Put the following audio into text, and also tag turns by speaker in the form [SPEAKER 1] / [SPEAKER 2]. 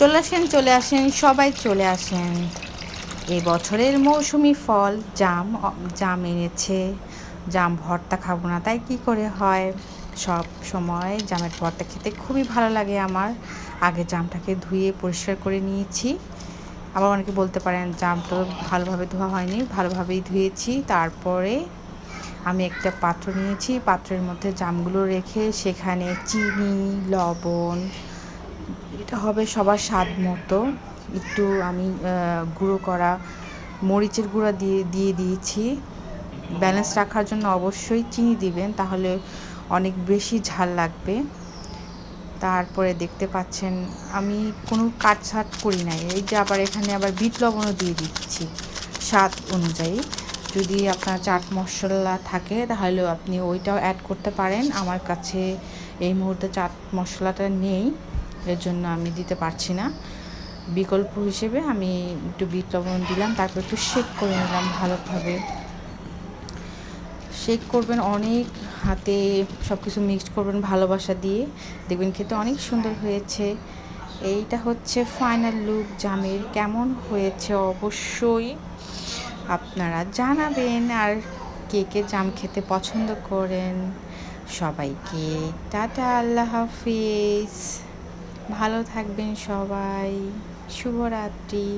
[SPEAKER 1] চলে আসেন সবাই চলে আসেন। এই বছরের মৌসুমি ফল জাম এনেছে। জাম ভর্তা খাবো না তাই কি করে হয়, সব সময় জামের ভর্তা খেতে খুবই ভালো লাগে আমার। আগে জামটাকে ধুয়ে পরিষ্কার করে নিয়েছি। আবার অনেকে বলতে পারেন জাম তো ভালোভাবে ধোয়া হয়নি, ভালোভাবেই ধুয়েছি। তারপরে আমি একটা পাত্র নিয়েছি, পাত্রের মধ্যে জামগুলো রেখে সেখানে চিনি, লবণ, এটা হবে সবার স্বাদ মতো, একটু আমি গুঁড়ো করা মরিচের গুঁড়া দিয়ে দিয়েছি। ব্যালেন্স রাখার জন্য অবশ্যই চিনি দিবেন, তাহলে অনেক বেশি ঝাল লাগবে। তারপরে দেখতে পাচ্ছেন আমি কোনো কাটছাট করি নাই। এই যে আবার এখানে আবার বিট লবণও দিয়ে দিচ্ছি স্বাদ অনুযায়ী। যদি আপনার চাট মশলা থাকে তাহলেও আপনি ওইটাও অ্যাড করতে পারেন। আমার কাছে এই মুহূর্তে চাট মশলাটা নেই, এর জন্য আমি দিতে পারছি না। বিকল্প হিসেবে আমি একটু বিট লবণ দিলাম, তারপর একটু শেক করে নিলাম ভালোভাবে। শেক করবেন অনেক, হাতে সব কিছু মিক্সড করবেন ভালোবাসা দিয়ে, দেখবেন খেতে অনেক সুন্দর হয়েছে। এইটা হচ্ছে ফাইনাল লুক জামের। কেমন হয়েছে অবশ্যই আপনারা জানাবেন। আর কে কে জাম খেতে পছন্দ করেন। সবাইকে টাটা, আল্লাহ হাফিজ, ভালো থাকবেন সবাই, শুভরাত্রি।